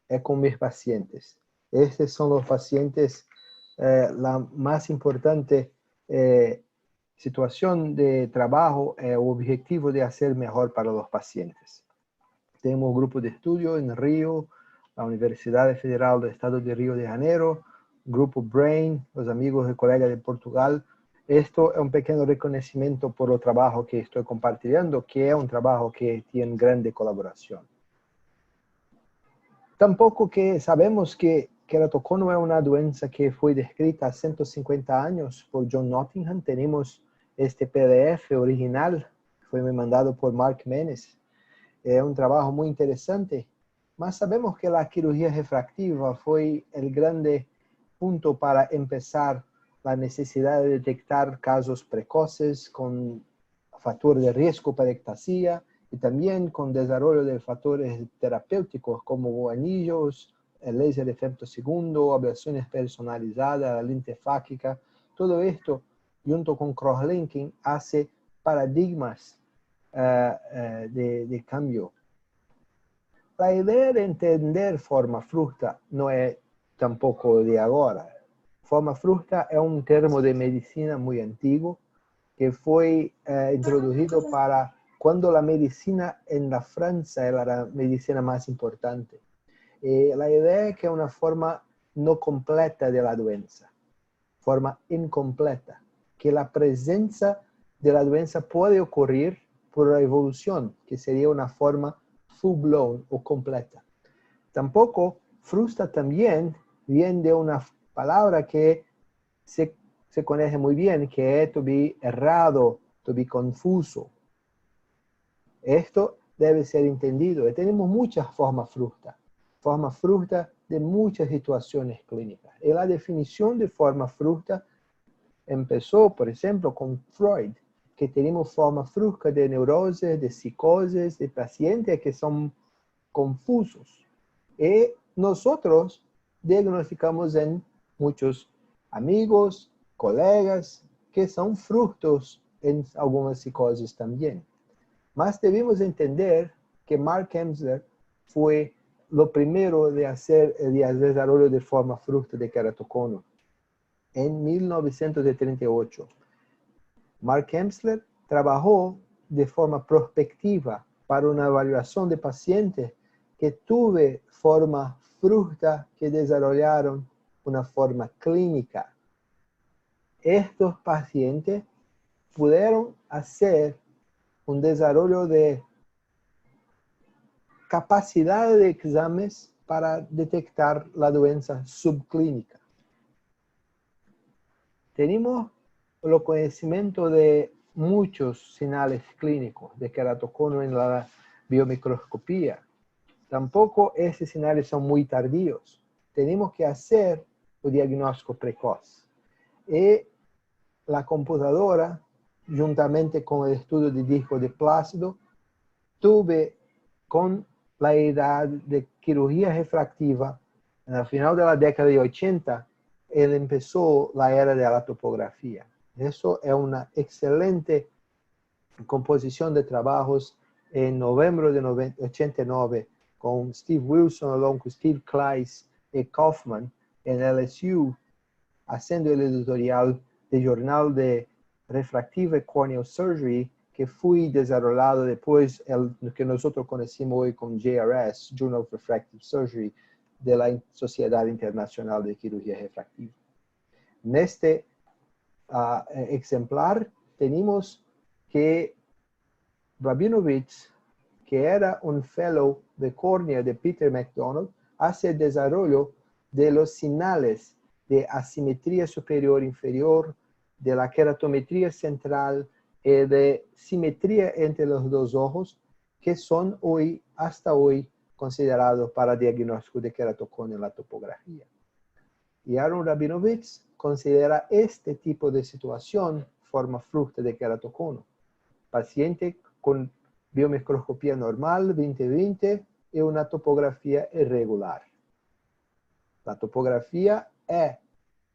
es con mis pacientes. Estos son los pacientes, la más importante situación de trabajo, o objetivo de hacer mejor para los pacientes. Tenemos un grupo de estudio en Río, la Universidad Federal del Estado de Río de Janeiro, Grupo Brain, los amigos y colegas de Portugal. Esto es un pequeño reconocimiento por el trabajo que estoy compartiendo, que es un trabajo que tiene grande colaboración. Tampoco que sabemos que queratocono es una doença que fue descrita hace 150 años por John Nottingham. Tenemos este PDF original, fue mandado por Mark Menes. Es un trabajo muy interesante, mas sabemos que la cirugía refractiva fue el grande punto para empezar la necesidad de detectar casos precoces con factor de riesgo para ectasia y también con desarrollo de factores terapéuticos como anillos, el láser de efecto segundo, ablaciones personalizadas, la lente fáquica. Todo esto, junto con crosslinking, hace paradigmas de cambio. La idea de entender forma fruta no es tampoco de ahora. Forma fruta es un termo de medicina muy antiguo que fue introducido para cuando la medicina en la Francia era la medicina más importante. La idea es que es una forma no completa de la doença, forma incompleta, que la presencia de la doença puede ocurrir por la evolución, que sería una forma full-blown o completa. Tampoco, frusta también viene de una palabra que se conoce muy bien, que es to be errado, to be confuso. Esto debe ser entendido. Y tenemos muchas formas fruta de muchas situaciones clínicas. Y la definición de forma fruta empezó, por ejemplo, con Freud, que tenemos forma fruta de neuroses, de psicoses, de pacientes que son confusos. Y nosotros diagnosticamos en muchos amigos, colegas, que son frutos en algunas psicoses también. Mas debemos entender que Mark Hemsler fue lo primero de hacer el desarrollo de forma fruta de queratocono en 1938. Mark Hemsler trabajó de forma prospectiva para una evaluación de pacientes que tuve forma fruta que desarrollaron una forma clínica. Estos pacientes pudieron hacer un desarrollo de capacidad de exámenes para detectar la doença subclínica. Tenemos el conocimiento de muchos señales clínicos de queratocono en la biomicroscopía. Tampoco esos señales son muy tardíos. Tenemos que hacer el diagnóstico precoz. Y la computadora, juntamente con el estudio de disco de Plácido, tuve con la edad de cirugía refractiva, en el final de la década de 80, él empezó la era de la topografía. Eso es una excelente composición de trabajos en noviembre de 89 con Steve Wilson, along con Steve Kleiss y Kaufman en LSU, haciendo el editorial del Jornal de Refractive Corneal Surgery, que fue desarrollado después, el que nosotros conocemos hoy como JRS, Journal of Refractive Surgery, de la Sociedad Internacional de Cirugía Refractiva. En este ejemplar tenemos que Rabinovich, que era un fellow de córnea de Peter MacDonald, hace el desarrollo de los señales de asimetría superior-inferior, de la queratometría central y de simetría entre los dos ojos, que son hoy, hasta hoy, considerados para diagnóstico de queratocono en la topografía. Y Aaron Rabinovich considera este tipo de situación forma fruta de queratocono. Paciente con biomicroscopía normal 20/20 y una topografía irregular. La topografía es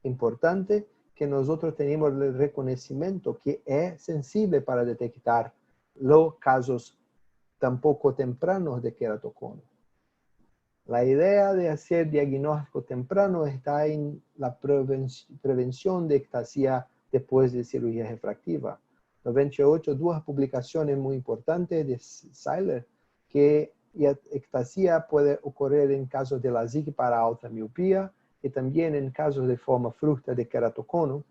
importante, que nosotros tenemos el reconocimiento que es sensible para detectar los casos tan poco tempranos de queratocono. La idea de hacer diagnóstico temprano está en la prevención de ectasia después de cirugía refractiva. 98, dos publicaciones muy importantes de Seiler, que ectasia puede ocurrir en casos de LASIK para alta miopía y también en casos de forma frusta de queratocono.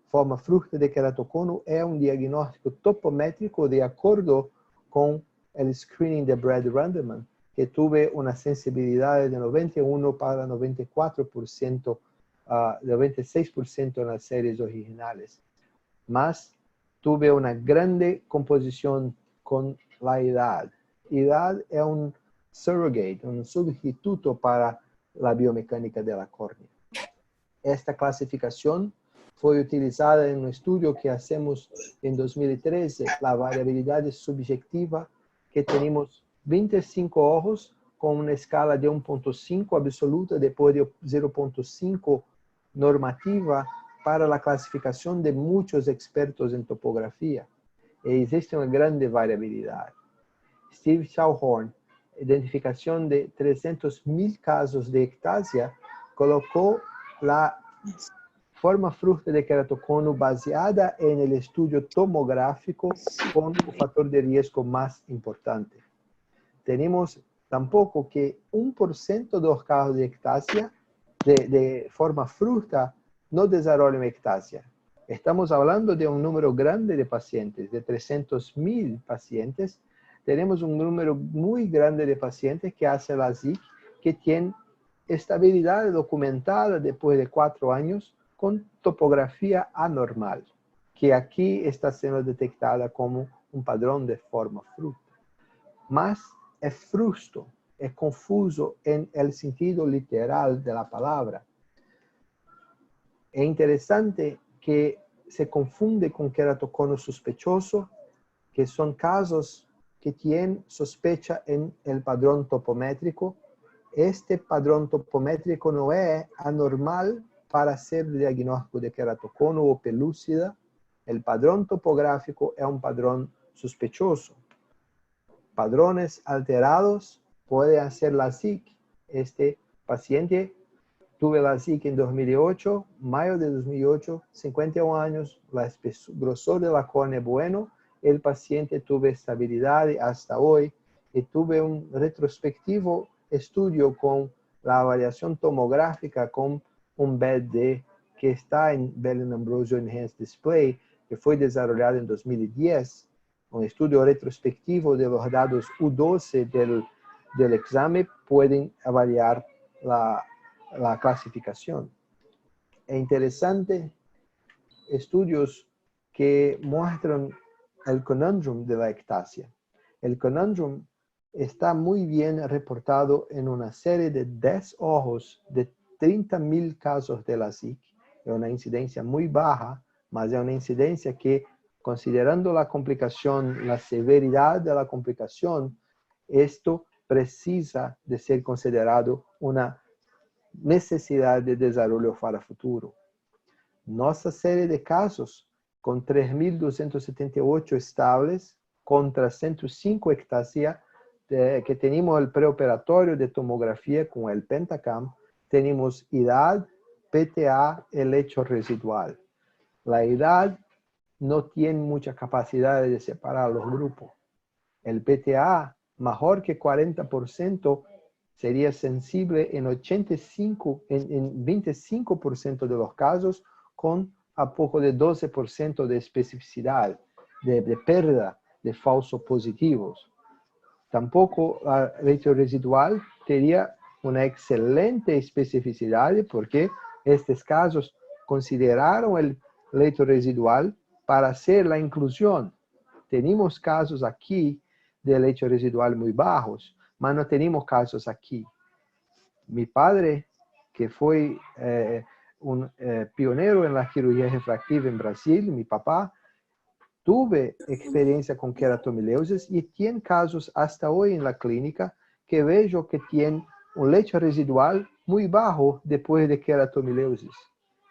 Forma frusta de queratocono es un diagnóstico topométrico de acuerdo con el screening de Brad Randerman, que tuve una sensibilidad de 91 para 94%, 96% en las series originales. Más tuve una grande composición con la edad. Edad es un surrogate, un sustituto para la biomecánica de la córnea. Esta clasificación fue utilizada en un estudio que hacemos en 2013, la variabilidad subjetiva, que tenemos 25 ojos con una escala de 1.5 absoluta después de 0.5 normativa para la clasificación de muchos expertos en topografía. Y existe una grande variabilidad. Steve Schauhorn, identificación de 300.000 casos de ectasia, colocó la forma frusta de queratocono baseada en el estudio tomográfico con un factor de riesgo más importante. Tenemos tampoco que 1% de los casos de ectasia, de forma frusta, no desarrollan ectasia. Estamos hablando de un número grande de pacientes, de 300.000 pacientes. Tenemos un número muy grande de pacientes que hacen LASIK, que tienen estabilidad documentada después de 4 años con topografía anormal, que aquí está siendo detectada como un padrón de forma frusta. Mas es frusto, es confuso en el sentido literal de la palabra. Es interesante que se confunde con queratocono sospechoso, que son casos que tienen sospecha en el padrón topométrico. Este padrón topométrico no es anormal para hacer diagnóstico de queratocono o pelúcida. El padrón topográfico es un padrón sospechoso. Padrones alterados pueden hacer LASIK. Este paciente tuve LASIK en 2008, mayo de 2008, 51 años, el grosor de la córnea es bueno, el paciente tuvo estabilidad hasta hoy y tuve un retrospectivo estudio con la variación tomográfica con un BED que está en Bell & Ambrosio Enhanced Display, que fue desarrollado en 2010, un estudio retrospectivo de los datos U12 del examen pueden variar la clasificación. Es interesante estudios que muestran el conundrum de la ectasia. El conundrum está muy bien reportado en una serie de 10 ojos de 30.000 casos de LASIK. Es una incidencia muy baja, mas es una incidencia que, considerando la complicación, la severidad de la complicación, esto precisa de ser considerado una necesidad de desarrollo para futuro. Nuestra serie de casos, con 3.278 estables contra 105 ectasia, que tenemos el preoperatorio de tomografía con el Pentacam, tenemos edad, PTA, el lecho residual. La edad no tiene mucha capacidad de separar los grupos. El PTA, mejor que 40%, sería sensible en 25% de los casos, con a poco de 12% de especificidad, de pérdida de falsos positivos. Tampoco el lecho residual tenía una excelente especificidad porque estos casos consideraron el lecho residual para hacer la inclusión. Tenemos casos aquí de lecho residual muy bajos, mas no tenemos casos aquí. Mi padre, que fue un pionero en la cirugía refractiva en Brasil, mi papá, tuve experiencia con queratomileusis y tiene casos hasta hoy en la clínica que veo que tienen un lecho residual muy bajo después de queratomileusis.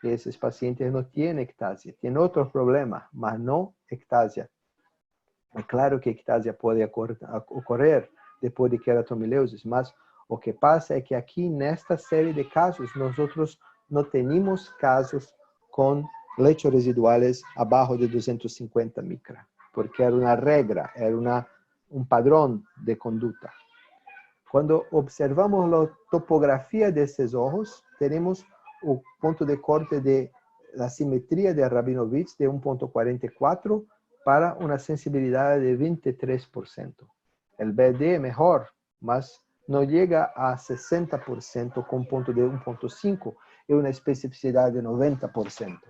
Esos pacientes no tienen ectasia, tienen otros problemas, mas no ectasia. Es claro que ectasia puede ocurrir después de queratomileusis, mas O que pasa es que aquí en esta serie de casos nosotros no tenemos casos con lechos residuales abajo de 250 micra, porque era una regla, era un padrón de conducta. Cuando observamos la topografía de estos ojos, tenemos un punto de corte de la simetría de Rabinovich de 1.44 para una sensibilidad de 23%. El BD es mejor, mas no llega a 60% con punto de 1.5 y una especificidad de 90%.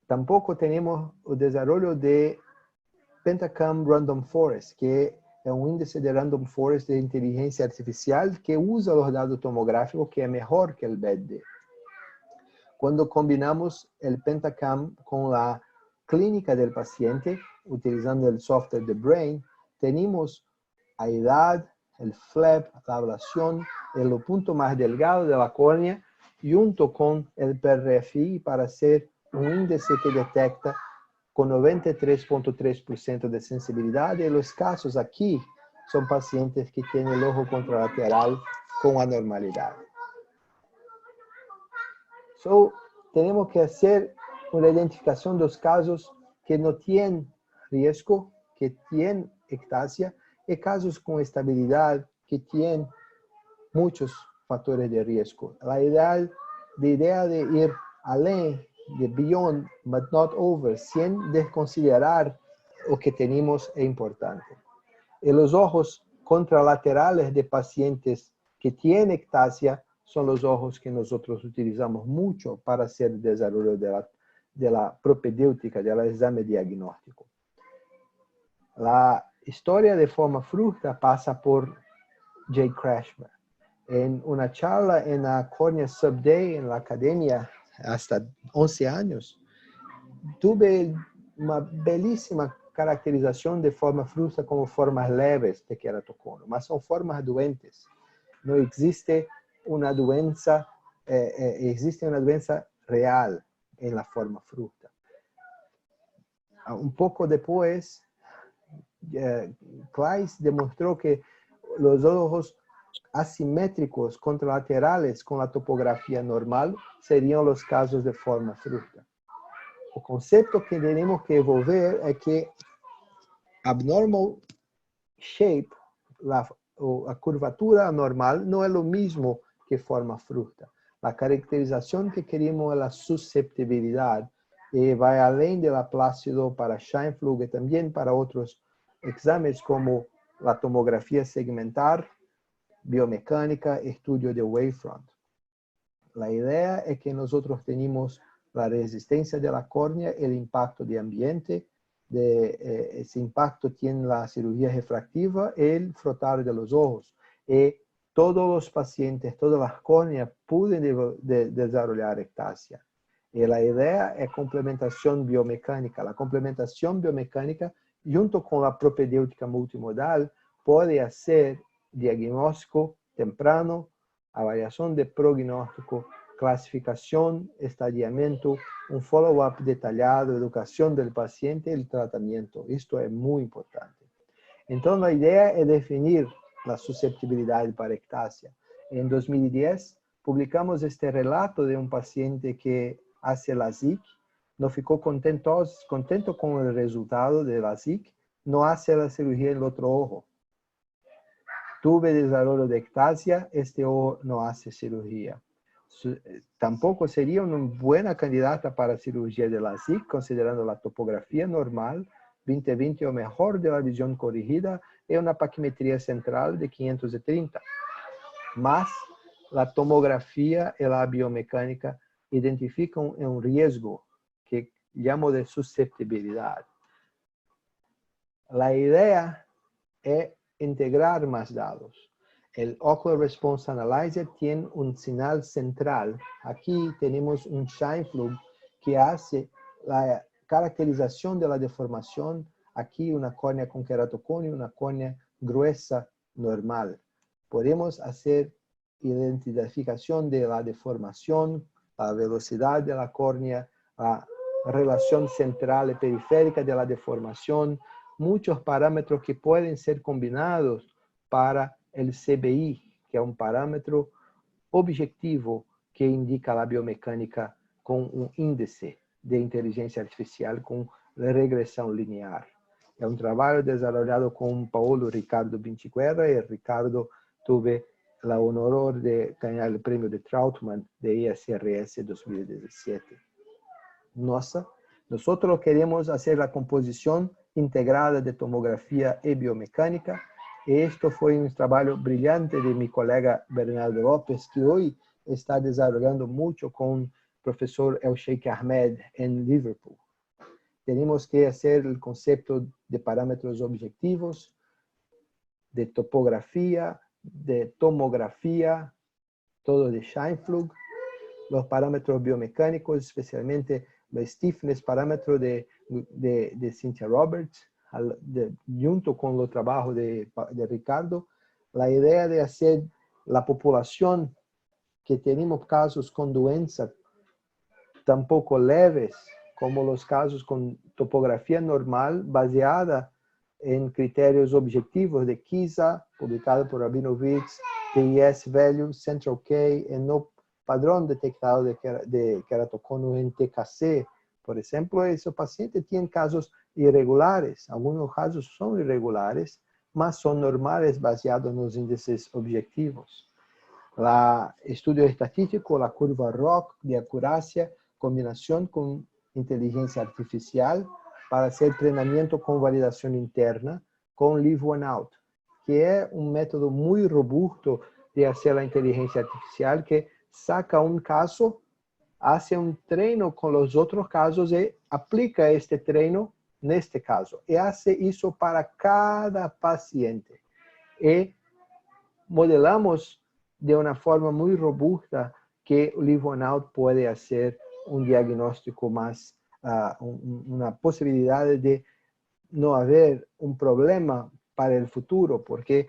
Tampoco tenemos el desarrollo de Pentacam Random Forest, que es un índice de Random Forest de inteligencia artificial que usa los datos tomográficos, que es mejor que el BD. Cuando combinamos el Pentacam con la clínica del paciente, utilizando el software de Brain, tenemos la edad, el flap, la ablación, el punto más delgado de la córnea, junto con el PRFI para hacer un índice que detecta con 93.3% de sensibilidad. Y los casos aquí son pacientes que tienen el ojo contralateral con anormalidad. Tenemos que hacer una identificación de los casos que no tienen riesgo, que tienen ectasia, y casos con estabilidad que tienen muchos factores de riesgo. La idea de ir além, de beyond but not over, sin desconsiderar lo que tenemos es importante. Y los ojos contralaterales de pacientes que tienen ectasia son los ojos que nosotros utilizamos mucho para hacer el desarrollo de la propedéutica, del examen diagnóstico. La historia de forma fruta pasa por Jay Krashmer. En una charla en la Cornea Subday en la academia hasta 11 años, tuve una bellísima caracterización de forma fruta como formas leves de queratocono, mas son formas doentes. No existe una doença, existe una doença real en la forma fruta. Un poco después, Kleist demostró que los ojos asimétricos contralaterales con la topografía normal serían los casos de forma fruta. El concepto que tenemos que evolver es que abnormal shape, la curvatura anormal, no es lo mismo que forma fruta. La caracterización que queremos es la susceptibilidad y va além de la plácido para Scheimpflug y también para otros exámenes como la tomografía segmentar, biomecánica, estudio de wavefront. La idea es que nosotros tenemos la resistencia de la córnea, el impacto de ambiente, ese impacto tiene la cirugía refractiva, el frotar de los ojos. Y todos los pacientes, todas las córneas pueden desarrollar ectasia. Y la idea es complementación biomecánica. La complementación biomecánica, junto con la propedéutica multimodal, puede hacer diagnóstico temprano, avaliación de prognóstico, clasificación, estadiamiento, un follow-up detallado, educación del paciente y el tratamiento. Esto es muy importante. Entonces, la idea es definir la susceptibilidad para ectasia. En 2010, publicamos este relato de un paciente que hace LASIK, no ficó contento con el resultado de LASIK, no hace la cirugía en el otro ojo. Tuve desarrollo de ectasia, este ojo no hace cirugía. Tampoco sería una buena candidata para cirugía de LASIK, considerando la topografía normal, 20/20 o mejor de la visión corrigida y una paquimetría central de 530. Mas la tomografía y la biomecánica identifican un riesgo que llamo de susceptibilidad. La idea es integrar más datos. El Ocular Response Analyzer tiene un señal central. Aquí tenemos un Scheimpflug que hace la caracterización de la deformación. Aquí una córnea con queratoconio y una córnea gruesa normal. Podemos hacer identificación de la deformación, la velocidad de la córnea, la relación central y periférica de la deformación, muchos parámetros que pueden ser combinados para el CBI, que é um parâmetro objetivo que indica a biomecânica com um índice de inteligência artificial com regressão linear. É um trabalho desenvolvido com Paulo Ricardo Vinciguerra e Ricardo tuve o honor de ganhar o prêmio de Trautmann de ISRS 2017. Nós queremos fazer a composição integrada de tomografia e biomecânica. Este foi um trabalho brilhante de meu colega Bernardo Lopes, que hoje está desenvolvendo muito com o professor El Sheikh Ahmed em Liverpool. Temos que fazer o conceito de parâmetros objetivos, de topografia, de tomografia, todo de Scheinpflug, os parâmetros biomecânicos, especialmente o stiffness parâmetro de Cynthia Roberts, junto com o trabalho de Ricardo, a ideia de fazer a população que temos casos com doença tampouco leves, como os casos com topografia normal, baseada em critérios objetivos de KISA, publicado por Rabinovitz, TIS value, Central K, e no padrão detectado de queratocono em TKC. Por exemplo, esse paciente tem casos irregulares, alguns casos são irregulares, mas são normais baseados nos índices objetivos. O estudo estatístico, a curva ROC de acurácia, combinação com inteligência artificial para hacer treinamento com validação interna com Live One Out, que é um método muito robusto de fazer a inteligência artificial que saca um caso, hace um treino com os outros casos e aplica este treino neste caso. E hace isso para cada paciente. E modelamos de uma forma muito robusta que o Live One Out pode fazer um diagnóstico mais, uma possibilidade de não haver um problema para o futuro, porque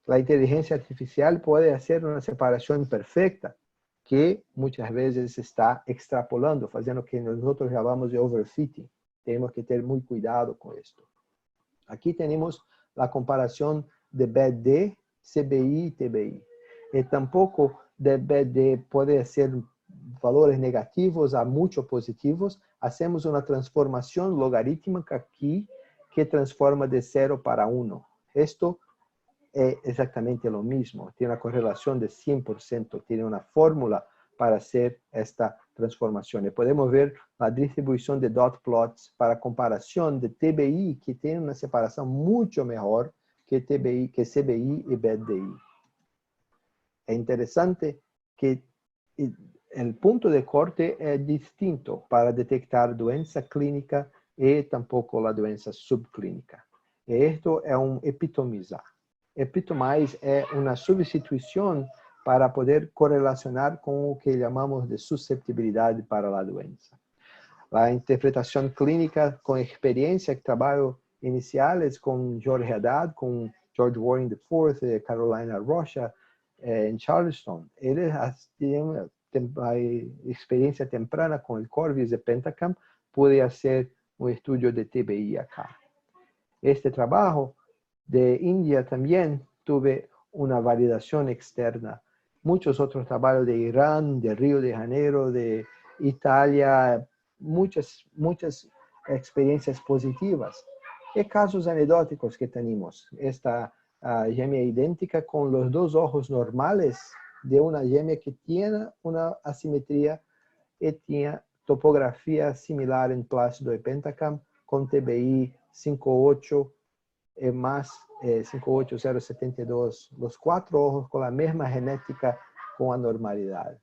a inteligência artificial pode fazer uma separação perfeita, que muitas vezes está extrapolando, fazendo o que nós chamamos de overfitting. Temos que ter muito cuidado com isso. Aqui temos a comparação de BD, CBI e TBI. E tampouco de BD pode ser valores negativos a muito positivos. Hacemos uma transformação logarítmica aqui que transforma de 0 para 1. Isto é exatamente o mesmo. Tem uma correlação de 100%. Tem uma fórmula para fazer esta transformação. E podemos ver a distribuição de dot plots para comparação de TBI, que tem uma separação muito melhor que TBI, que CBI e BDI. É interessante que o ponto de corte é distinto para detectar doença clínica e tampouco a doença subclínica. E isto é um epitomizar. Epitomize é uma substituição para poder correlacionar com o que chamamos de susceptibilidade para a doença. A interpretação clínica com experiência, trabalho iniciais com George Haddad, com George Warren IV e Carolina Rocha em Charleston. Eles tinham a experiência temprana com o Corvis e Pentacam, pude fazer um estudo de TBI acá. Este trabalho de Índia também tuve uma validação externa. Muitos outros trabalhos de Irã, de Rio de Janeiro, de Itália, muitas experiências positivas. E casos anedóticos que temos. Esta gêmea idêntica com os dois olhos normais de uma gêmea que tinha uma assimetria e tinha topografia similar em Plácido e Pentacam, com TBI 58 e mais 58072, os 4 olhos com a mesma genética com a normalidade.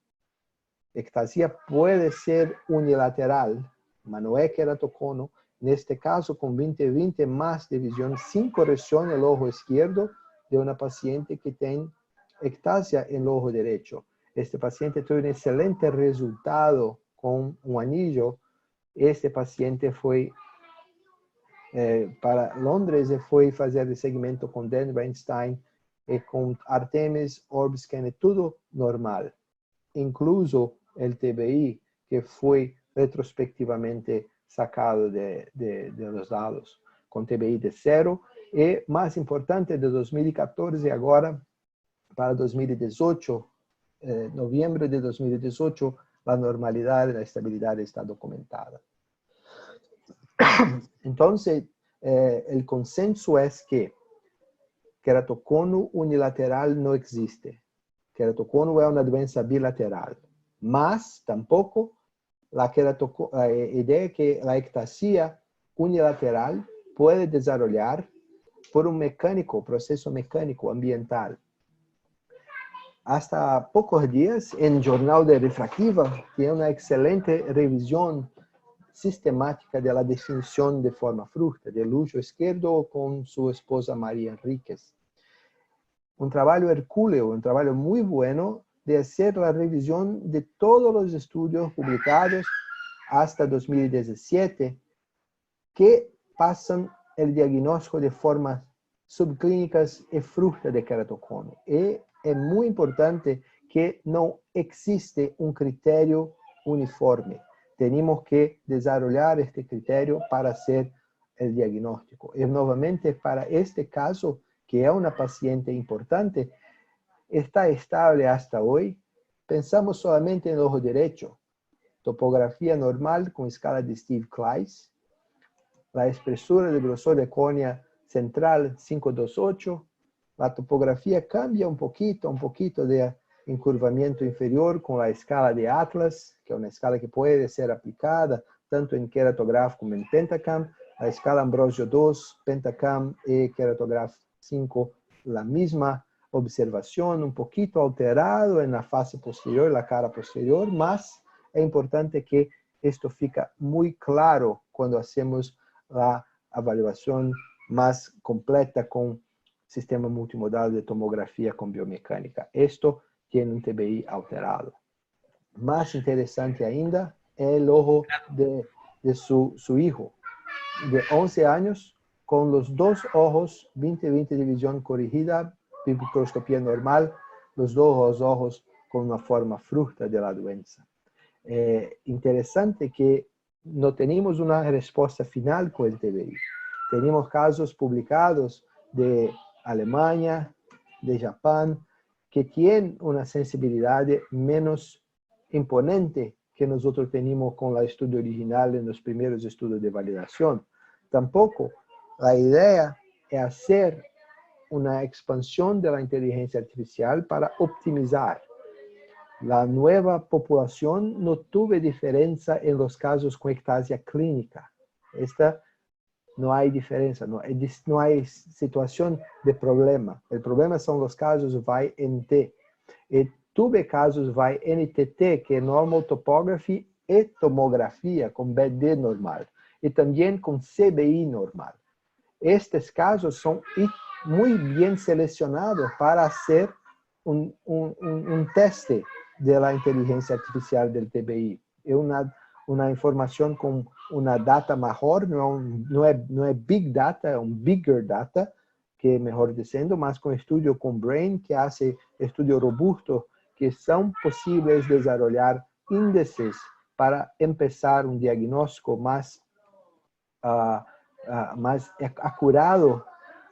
Ectasia pode ser unilateral, mas não é queratocono. Neste caso, com 20/20 mais de visão, sem correção no olho esquerdo de uma paciente que tem ectasia no olho direito. Este paciente teve um excelente resultado com um anillo. Este paciente foi para Londres e foi fazer o segmento com Dan Weinstein e com Artemis, Orbscan, tudo normal, incluso o TBI, que foi retrospectivamente sacado de los dados, com TBI de 0, e mais importante, de 2014 agora, para 2018, noviembre de 2018, la normalidad y la estabilidad está documentada. Entonces, el consenso es que queratocono unilateral no existe. Queratocono es una doença bilateral. Mas, tampoco, la idea es que la ectasia unilateral puede desarrollar por un proceso mecánico ambiental. Hasta pocos días, en Jornal de Refractiva, tiene una excelente revisión sistemática de la definición de forma fruta, de Lúcio Esquerdo con su esposa María Enríquez. Un trabajo hercúleo, un trabajo muy bueno de hacer la revisión de todos los estudios publicados hasta 2017 que pasan el diagnóstico de formas subclínicas y fruta de queratocono. Y es muy importante que no existe un criterio uniforme. Tenemos que desarrollar este criterio para hacer el diagnóstico. Y nuevamente, para este caso, que es una paciente importante, está estable hasta hoy. Pensamos solamente en el ojo derecho. Topografía normal con escala de Steve Kleis. La espesura de grosor de córnea central 528. La topografía cambia un poquito de encurvamiento inferior con la escala de Atlas, que es una escala que puede ser aplicada tanto en Keratograph como en Pentacam. La escala Ambrosio 2, Pentacam y Keratograph 5, la misma observación, un poquito alterado en la fase posterior, la cara posterior, mas es importante que esto fica muy claro cuando hacemos la evaluación más completa con sistema multimodal de tomografía con biomecánica. Esto tiene un TBI alterado. Más interesante ainda es el ojo de su hijo, de 11 años, con los dos ojos, 20/20 de visión corrigida, microscopía normal, los dos ojos con una forma fruta de la doença. Interesante que no tenemos una respuesta final con el TBI. Tenemos casos publicados de Alemania, de Japón, que tienen una sensibilidad menos imponente que nosotros tenemos con el estudio original en los primeros estudios de validación. Tampoco la idea es hacer una expansión de la inteligencia artificial para optimizar. La nueva población no tuvo diferencia en los casos con ectasia clínica. Esta no hay diferencia, no hay situación de problema. El problema son los casos VAI-NT. Y tuve casos VAI-NTT, que es Normal Topography y tomografía con BD normal. Y también con CBI normal. Estos casos son muy bien seleccionados para hacer un teste de la inteligencia artificial del TBI. Es una información con una data mejor, no es big data, es un bigger data, que mejor diciendo, más con estudio con Brain, que hace estudios robustos, que son posibles desarrollar índices para empezar un diagnóstico más acurado,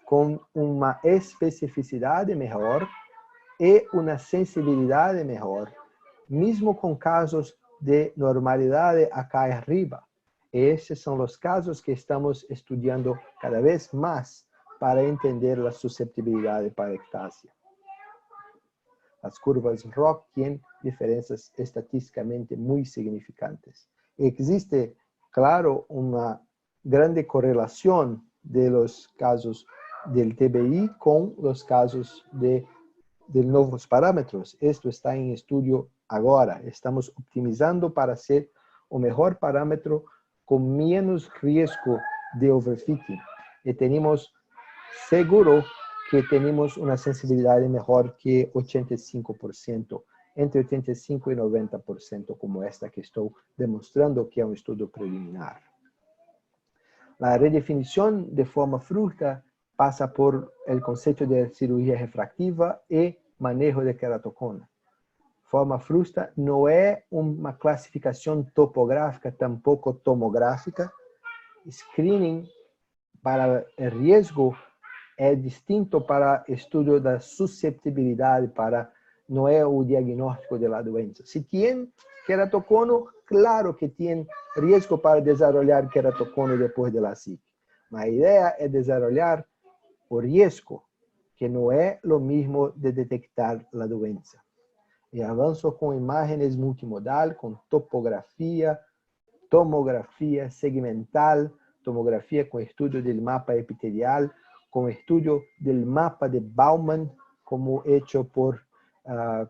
con una especificidad mejor y una sensibilidad mejor, mismo con casos de normalidad acá arriba. Estos son los casos que estamos estudiando cada vez más para entender la susceptibilidad para ectasia. Las curvas ROC tienen diferencias estadísticamente muy significantes. Existe, claro, una grande correlación de los casos del TBI con los casos de nuevos parámetros. Esto está en estudio ahora. Estamos optimizando para hacer un mejor parámetro con menos riesgo de overfitting. Y tenemos seguro que tenemos una sensibilidad mejor que 85%, entre 85 y 90%, como esta que estoy demostrando que es un estudio preliminar. La redefinición de forma fruta pasa por el concepto de cirugía refractiva y manejo de queratocono. Forma fruta no es una clasificación topográfica, tampoco tomográfica. Screening para el riesgo es distinto para estudio de susceptibilidad, no es el diagnóstico de la doença. Si tiene queratocono, claro que tiene riesgo para desarrollar queratocono después de la SIC. La idea es desarrollar o riesgo, que no es lo mismo de detectar la doença. Y avanzo con imágenes multimodal, con topografía, tomografía segmental, tomografía con estudio del mapa epitelial, con estudio del mapa de Bauman, como hecho por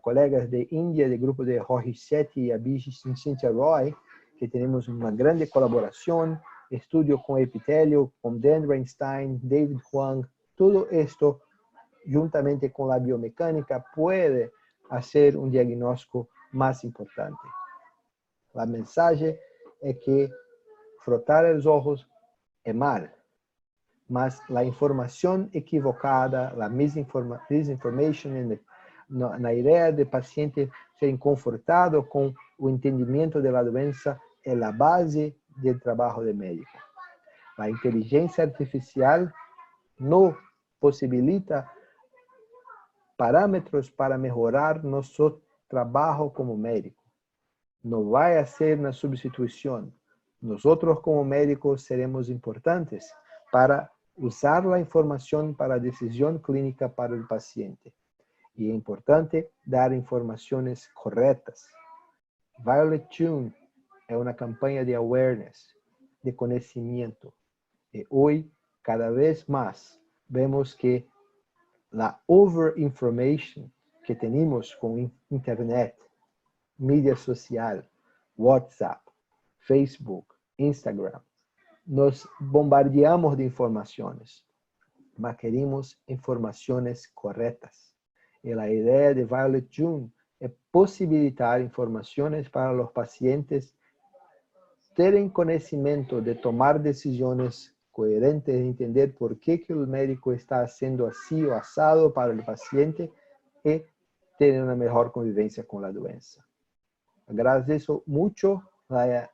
colegas de India, del grupo de Rohit Sethi y Abhijit Cynthia Roy, que tenemos una grande colaboración, estudio con epitelio, con Dan Reinstein, David Huang, todo esto, juntamente con la biomecánica, puede hacer un diagnóstico más importante. La mensaje es que frotar los ojos es mal, mas la información equivocada, la misinformation, la idea de paciente ser confortado con el entendimiento de la doença es la base del trabajo de médico. La inteligencia artificial no posibilita parámetros para mejorar nuestro trabajo como médico. No va a ser una sustitución. Nosotros como médicos seremos importantes para usar la información para decisión clínica para el paciente. Y es importante dar informaciones correctas. Violet June es una campaña de awareness, de conocimiento. Y hoy, cada vez más, vemos que la overinformation que tenemos con Internet, mídia social, WhatsApp, Facebook, Instagram, nos bombardeamos de informaciones, mas queremos informaciones correctas. Y la idea de Violet June es posibilitar informaciones para los pacientes terem conhecimento de tomar decisões coerentes, entender por que el médico está haciendo así o asado para el paciente y tener una mejor convivencia con la doença. Agradezco mucho, la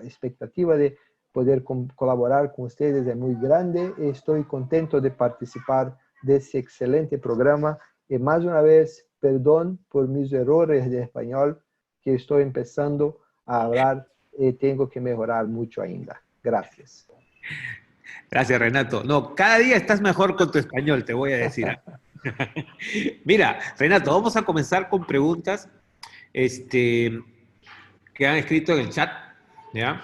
expectativa de poder colaborar con ustedes es muy grande. Estoy contento de participar de ese excelente programa y más una vez, perdón por mis errores de español, que estoy empezando a hablar y tengo que mejorar mucho ainda. Gracias. Gracias, Renato. No, cada día estás mejor con tu español, te voy a decir. Mira, Renato, vamos a comenzar con preguntas que han escrito en el chat, ¿ya?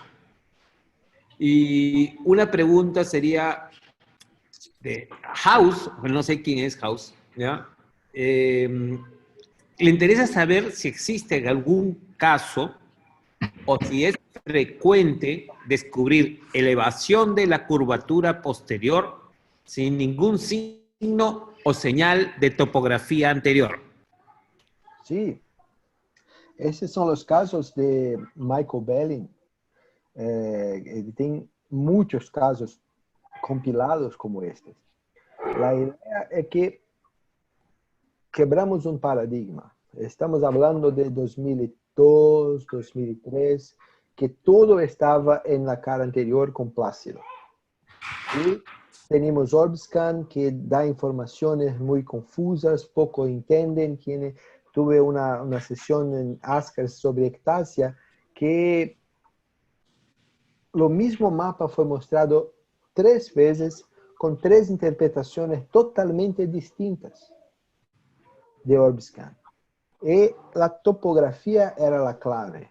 Y una pregunta sería de House, no sé quién es House, ¿ya? Le interesa saber si existe algún caso o si es frecuente descubrir elevación de la curvatura posterior sin ningún signo o señal de topografía anterior. Sí, esos son los casos de Michael Belling. Tem muchos casos compilados como estes. La idea es que quebramos un paradigma. Estamos hablando de 2002, 2003, que todo estaba en la cara anterior con Plácido. Y tenemos Orbscan, que da informaciones muy confusas, poco entienden. Tuve una sesión en ASCAR sobre ectasia, que lo mismo mapa fue mostrado 3 veces con 3 interpretaciones totalmente distintas de Orbscan. Y la topografía era la clave.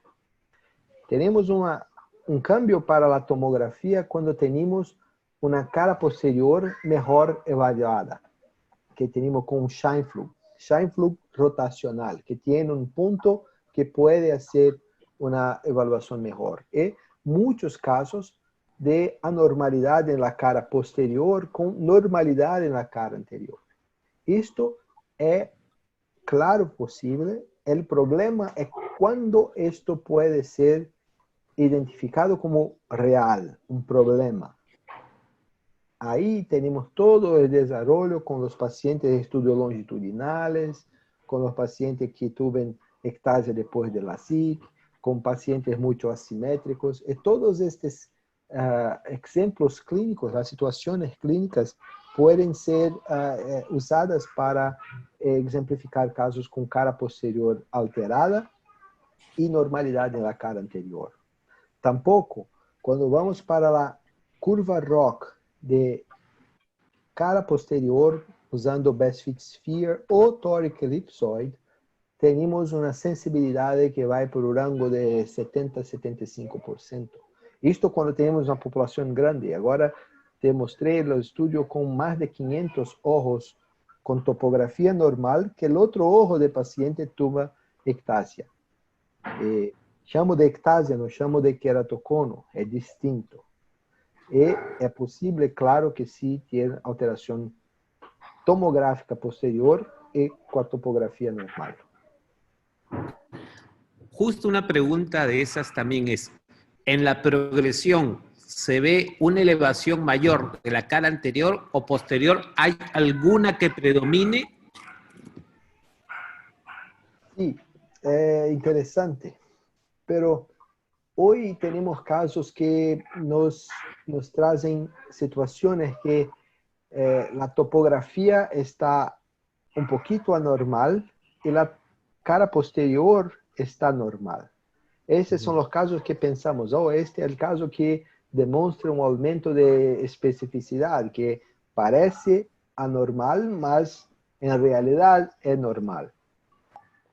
Tenemos un cambio para la tomografía cuando tenemos una cara posterior mejor evaluada, que tenemos con un Scheimpflug rotacional, que tiene un punto que puede hacer una evaluación mejor. Y muchos casos de anormalidad en la cara posterior con normalidad en la cara anterior. Esto es claro posible. El problema es cuando esto puede ser identificado como real, un problema. Ahí tenemos todo el desarrollo con los pacientes de estudios longitudinales, con los pacientes que tuvieron ectasia después de la SIC, con pacientes mucho asimétricos. Y todos estos ejemplos clínicos, las situaciones clínicas, pueden ser usadas para exemplificar casos con cara posterior alterada y normalidad en la cara anterior. Tampoco, cuando vamos para la curva ROC de cara posterior usando Best Fit Sphere o tórico elipsoide, tenemos una sensibilidad que va por un rango de 70-75%. Esto cuando tenemos una población grande. Ahora te mostré el estudio con más de 500 ojos con topografía normal, que el otro ojo del paciente tuvo ectasia. Chamo de ectasia, no chamo de queratocono, es distinto. Y es posible, claro que sí, tiene alteración tomográfica posterior y con topografía normal. Justo una pregunta de esas también es, ¿en la progresión se ve una elevación mayor de la cara anterior o posterior? ¿Hay alguna que predomine? Sí, interesante. Pero hoy tenemos casos que nos traen situaciones que la topografía está un poquito anormal y la cara posterior está normal. Esos son los casos que pensamos, este es el caso que demuestra un aumento de especificidad, que parece anormal, mas en realidad es normal.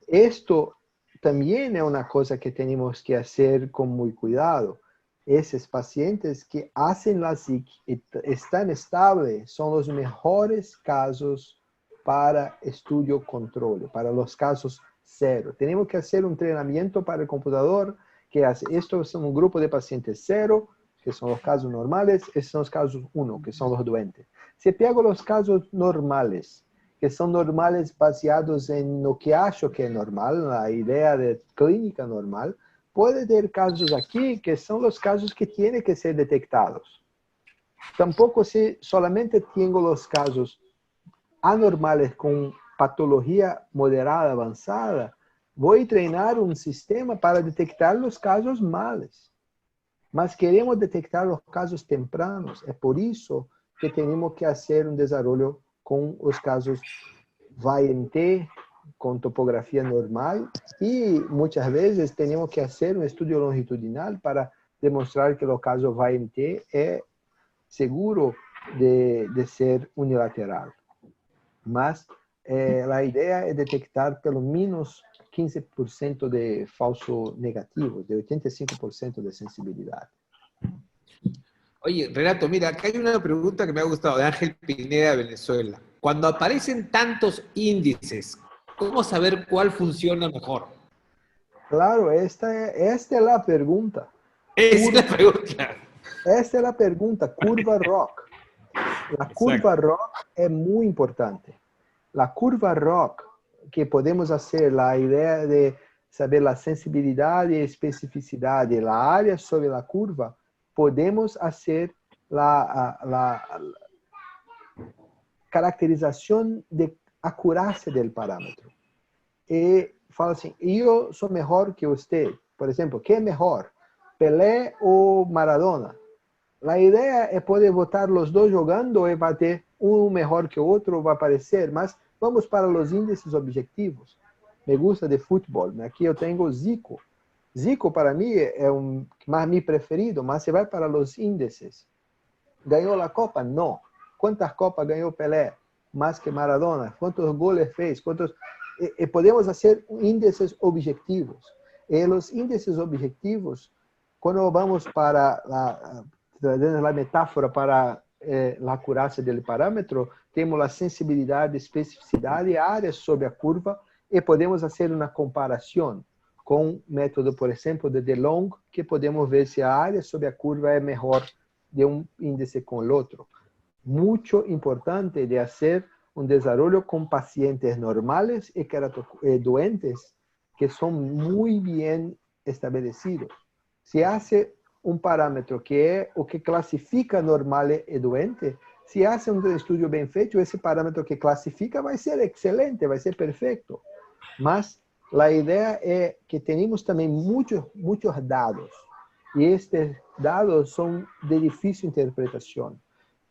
Esto también es una cosa que tenemos que hacer con muy cuidado. Esos pacientes que hacen la SIC y están estables son los mejores casos para estudio control, para los casos cero. Tenemos que hacer un entrenamiento para el computador que hace, estos son un grupo de pacientes cero, que son los casos normales, estos son los casos 1, que son los doentes. Si pego los casos normales, que são normais baseados em lo que acho que é normal, na ideia de clínica normal, pode ter casos aqui que são os casos que têm que ser detectados. Tampouco se solamente tenho os casos anormais com patologia moderada avançada, vou treinar um sistema para detectar os casos males. Mas queremos detectar os casos tempranos, é por isso que temos que fazer um desenvolvimento com os casos VAI-T, com topografia normal, e muitas vezes temos que fazer um estudo longitudinal para demonstrar que o caso VAI-T é seguro de ser unilateral. Mas a ideia é detectar pelo menos 15% de falso negativo, de 85% de sensibilidade. Oye, Renato, mira, acá hay una pregunta que me ha gustado de Ángel Pineda de Venezuela. Cuando aparecen tantos índices, ¿cómo saber cuál funciona mejor? Claro, esta es la pregunta. Esa es la pregunta. Esta es la pregunta, curva ROC. La curva ROC es muy importante. La curva ROC, que podemos hacer la idea de saber la sensibilidad y especificidad de la área sobre la curva, podemos hacer la caracterización de acurácia del parámetro. Y fala assim, yo soy mejor que usted. Por ejemplo, ¿qué es mejor? Pelé o Maradona? La idea es poder botar los dos jugando y va a ter uno mejor que otro, va a aparecer, mas vamos para los índices objetivos. Me gusta de fútbol, aquí yo tengo Zico. Zico para mí es más mi preferido, mas se va para los índices. ¿Ganó la Copa? No. ¿Cuántas copas ganó Pelé? Más que Maradona. ¿Cuántos goles fez? Podemos hacer índices objetivos. Los índices objetivos, cuando vamos para la metáfora para la acurácia del parámetro, temos a sensibilidade, especificidade, áreas sobre a curva, e podemos fazer uma comparação com método, por exemplo, de DeLong, que podemos ver se a área sobre a curva é melhor de um índice com o outro. Muito importante de fazer um desenvolvimento com pacientes normais e doentes que são muito bem estabelecidos. Se hace um parâmetro que é o que classifica normal e doente, se hace um estudo bem feito, esse parâmetro que classifica vai ser excelente, vai ser perfeito. Mas a ideia é que temos também muitos dados, e estes dados são de difícil interpretação.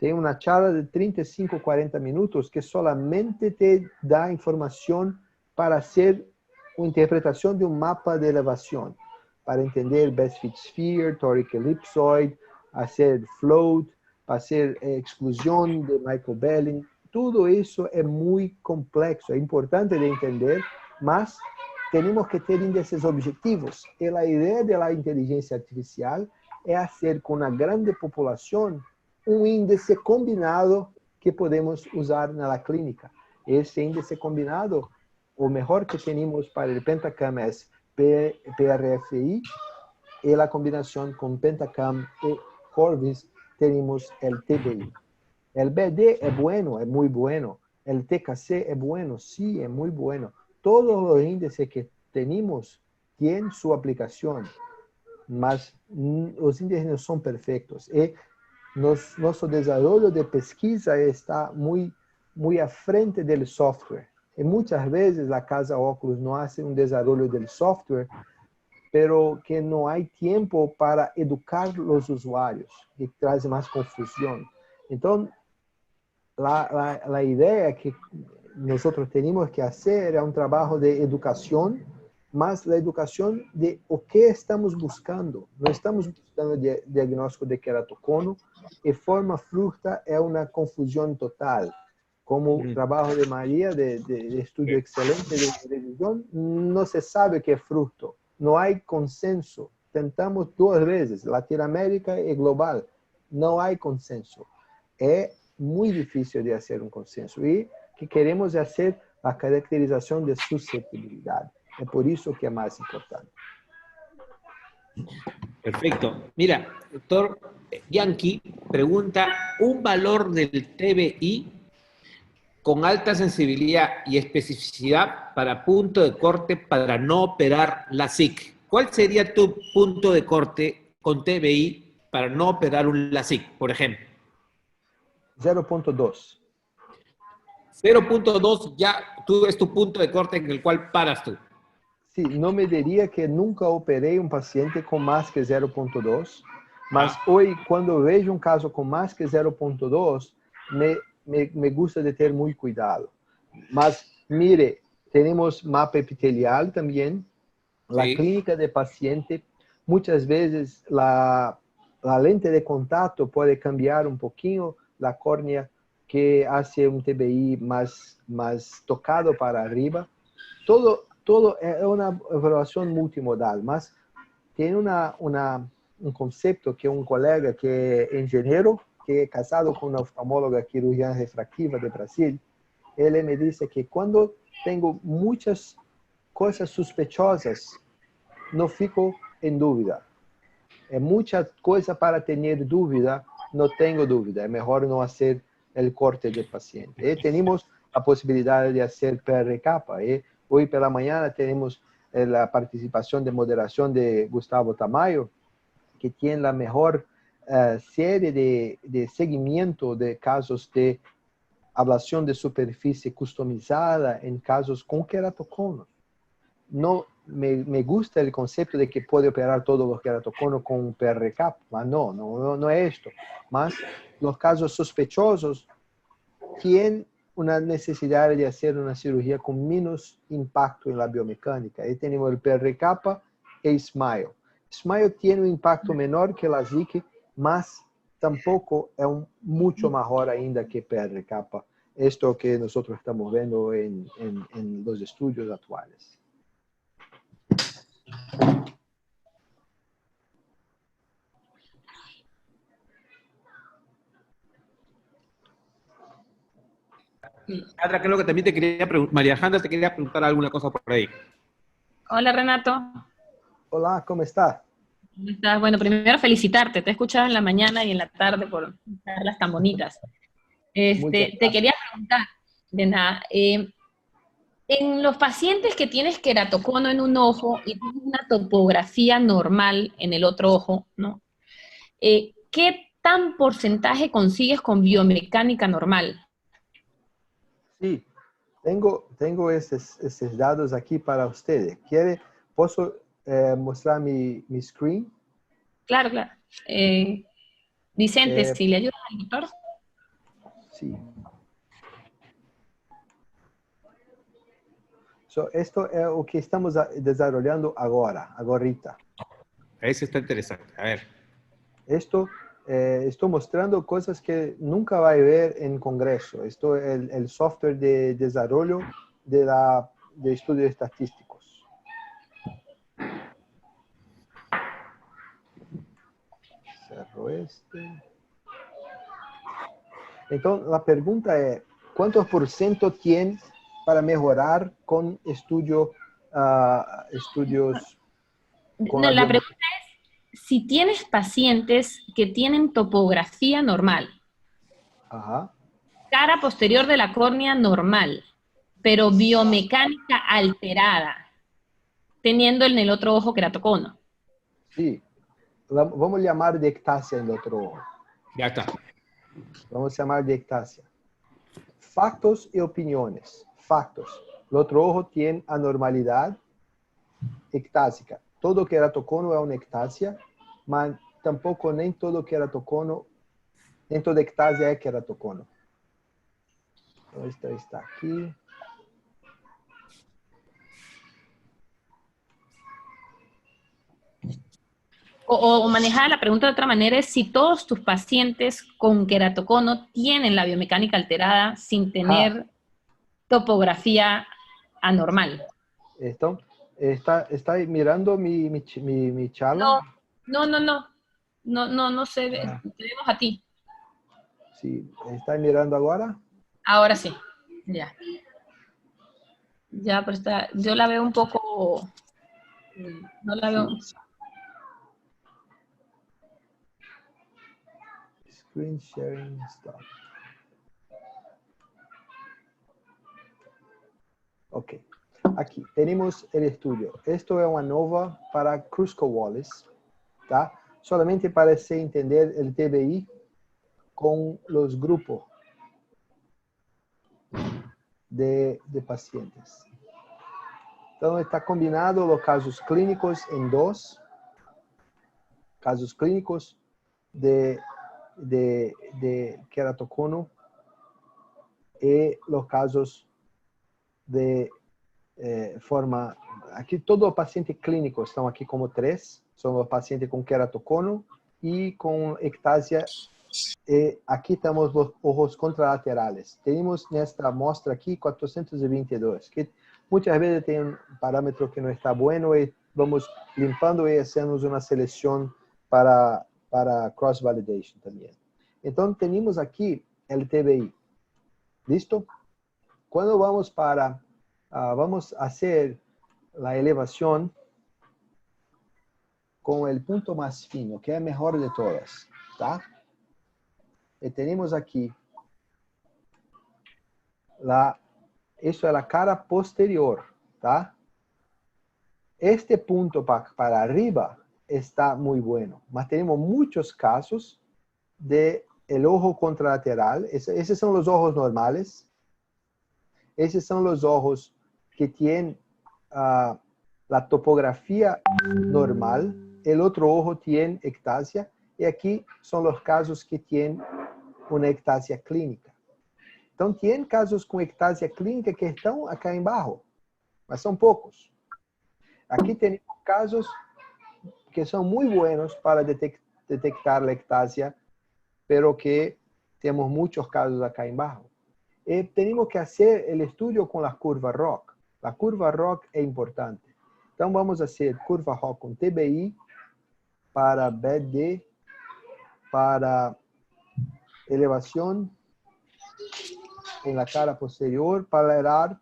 Tem una charla de 35, 40 minutos que solamente te da información para hacer una interpretación de un mapa de elevación, para entender Best Fit Sphere, Toric Ellipsoid, hacer float, hacer exclusión de Michael Belling. Todo eso es muy complejo, es importante de entender, mas tenemos que ter índices objetivos. Y la idea de la inteligencia artificial es hacer con una grande población un índice combinado que podemos usar en la clínica. Ese índice combinado, o mejor que tenemos para el Pentacam es PRFI, y la combinación con Pentacam y Corvis tenemos el TBI. El BD es bueno, es muy bueno. El TKC es bueno, sí, es muy bueno. Todos los índices que tenemos tienen su aplicación, mas los índices no son perfectos. Y nuestro desarrollo de pesquisa está muy à frente del software. Y muchas veces la casa Oculus no hace un desarrollo del software, pero que no hay tiempo para educar los usuarios, y trae más confusión. Entonces, la idea que nosotros tenemos que hacer es un trabajo de educación, más la educación de o que estamos buscando. No estamos buscando diagnóstico de queratocono, y forma fruta es una confusión total. Como trabajo de María, de estudio excelente de revisión, no se sabe qué es fruto. No hay consenso. Tentamos 2 veces, Latinoamérica y global. No hay consenso. Es muy difícil de hacer un consenso. Y que queremos hacer la caracterización de susceptibilidad. Es por eso que es más importante. Perfecto. Mira, doctor Yankee pregunta, ¿un valor del TBI con alta sensibilidad y especificidad para punto de corte para no operar la SIC? ¿Cuál sería tu punto de corte con TBI para no operar un LASIK, por ejemplo? 0.2. 0.2 ya tú es tu punto de corte en el cual paras tú. Sí, no me diría que nunca operé un paciente con más que 0.2, mas hoy cuando veo un caso con más que 0.2, me gusta de tener muy cuidado. Mas mire, tenemos mapa epitelial también, la clínica de paciente, muchas veces la lente de contacto puede cambiar un poquito la córnea, que hace un TBI más tocado para arriba. Todo es una evaluación multimodal, mas tiene un concepto que un colega que es ingeniero, que es casado con una oftalmóloga cirujana refractiva de Brasil, él me dice que cuando tengo muchas cosas sospechosas, no fico en duda. Es mucha cosa para tener duda, no tengo duda. Es mejor no hacer el corte del paciente. Tenemos la posibilidad de hacer PR-capa. Hoy por la mañana tenemos la participación de moderación de Gustavo Tamayo, que tiene la mejor serie de seguimiento de casos de ablación de superficie customizada en casos con queratoconos. No me gusta el concepto de que puede operar todos los queratoconos con un PR-Cap. No es esto. Mas los casos sospechosos tienen una necesidad de hacer una cirugía con menos impacto en la biomecánica. Ahí tenemos el PR-Kappa y SMILE. SMILE tiene un impacto menor que la SIC, mas tampoco es mucho mejor ainda que PR-Kappa. Esto que nosotros estamos viendo en los estudios actuales. Sandra, creo que también te quería preguntar, María Alejandra te quería preguntar alguna cosa por ahí. Hola, Renato. Hola, ¿cómo estás? ¿Cómo estás? Bueno, primero felicitarte. Te he escuchado en la mañana y en la tarde por charlas tan bonitas. Te quería preguntar, de nada, en los pacientes que tienes queratocono en un ojo y tienes una topografía normal en el otro ojo, ¿no? ¿Qué tan porcentaje consigues con biomecánica normal? Sí, tengo esos datos aquí para ustedes. ¿Puedo mostrar mi screen? Claro, claro. Vicente, si le ayudas al doctor. Sí. So, esto es lo que estamos desarrollando ahorita. Eso está interesante. A ver. Esto, estoy mostrando cosas que nunca va a ver en Congreso. Esto es el software de desarrollo de estudios estadísticos. Cerro este. Entonces, la pregunta es, ¿cuántos por ciento tiene para mejorar con estudios con No, la la pregunta es, si tienes pacientes que tienen topografía normal, Ajá. cara posterior de la córnea normal, pero biomecánica alterada, teniendo en el otro ojo queratocono. Sí, vamos a llamar de ectasia en el otro ojo. Ya está. Vamos a llamar de ectasia. Factos y opiniones. Factos. El otro ojo tiene anormalidad ectásica. Todo queratocono es una ectasia, pero tampoco nem todo queratocono, nem toda ectasia es queratocono. Esta está aquí. O manejar la pregunta de otra manera es si todos tus pacientes con queratocono tienen la biomecánica alterada sin tener topografía anormal. Então, está mirando mi charla. No sé, te vemos a ti. Sí, está mirando ahora. Ahora sí, ya. Ya, pero está, yo la veo un poco, no la veo. Screen sharing stop. Ok. Aquí tenemos el estudio. Esto es una nova para Kruskal-Wallis, ¿tá? Solamente para se entender el TBI con los grupos de pacientes. Entonces está combinado los casos clínicos en dos. Casos clínicos de queratocono y los casos de forma... Aquí todos los pacientes clínicos están aquí como 3. Son los pacientes con queratocono y con ectasia. Aquí tenemos los ojos contralaterales. Tenemos en esta muestra aquí 422, que muchas veces tiene un parámetro que no está bueno y vamos limpando y hacemos una selección para cross-validation también. Entonces tenemos aquí el TBI. ¿Listo? Cuando vamos vamos a hacer la elevación con el punto más fino, que es el mejor de todas, ¿tá? Y tenemos aquí eso es la cara posterior, ¿tá? Este punto para arriba está muy bueno, mas tenemos muchos casos de el ojo contralateral. Esos son los ojos normales. Esos son los ojos que tienen la topografía normal. El otro ojo tiene ectasia. Y aquí son los casos que tienen una ectasia clínica. Entonces, tienen casos con ectasia clínica que están acá abajo, mas son pocos. Aquí tenemos casos que son muy buenos para detectar la ectasia, pero que tenemos muchos casos acá abajo. Tenemos que hacer el estudio con la curva ROC. La curva ROC es importante. Entonces, vamos a hacer curva ROC con TBI para BD, para elevación en la cara posterior, para el ART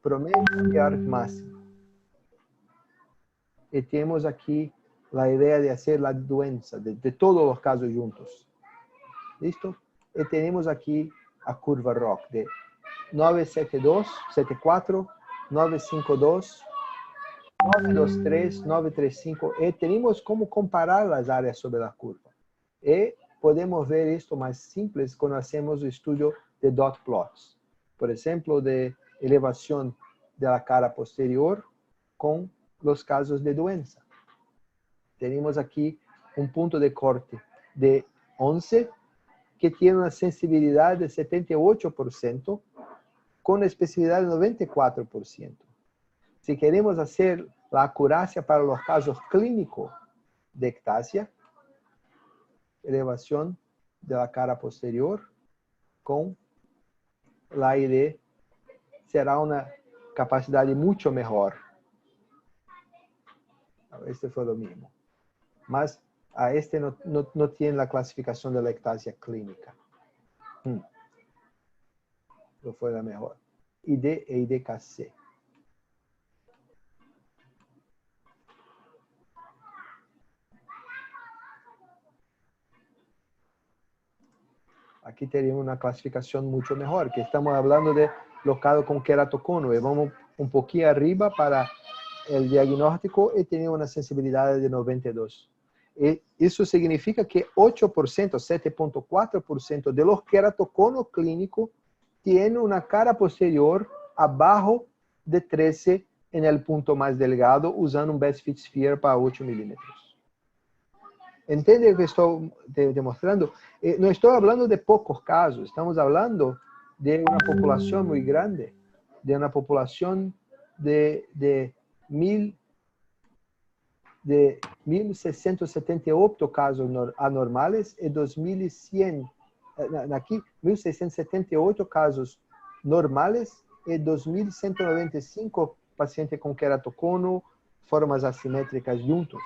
promedio y ART máximo. Y tenemos aquí la idea de hacer la doença de todos los casos juntos. ¿Listo? Y tenemos aquí a curva ROC de 972, 74, 952, 923, 935. Y tenemos cómo comparar las áreas sobre la curva. Y podemos ver esto más simple cuando hacemos el estudio de dot plots. Por ejemplo, de elevación de la cara posterior con los casos de doença. Tenemos aquí un punto de corte de 11 que tiene una sensibilidad de 78%, con especificidad de 94%. Si queremos hacer la acurácia para los casos clínicos de ectasia, elevación de la cara posterior con la ID será una capacidad mucho mejor. Este fue lo mismo. Mas a este no tiene la clasificación de la ectasia clínica. No fue la mejor. ID e IDKC. Aquí tenemos una clasificación mucho mejor, que estamos hablando de locado con queratocono. Y vamos un poquito arriba para el diagnóstico y tenemos una sensibilidad de 92. Y eso significa que 8%, 7.4% de los queratoconos clínicos tienen una cara posterior abajo de 13 en el punto más delgado, usando un Best Fit Sphere para 8 milímetros. ¿Entiende lo que estoy demostrando? No estoy hablando de pocos casos, estamos hablando de una población muy grande, de una población de 1.678 casos anormales y 2.100, aquí 1.678 casos normales y 2.195 pacientes con queratocono, formas asimétricas juntos.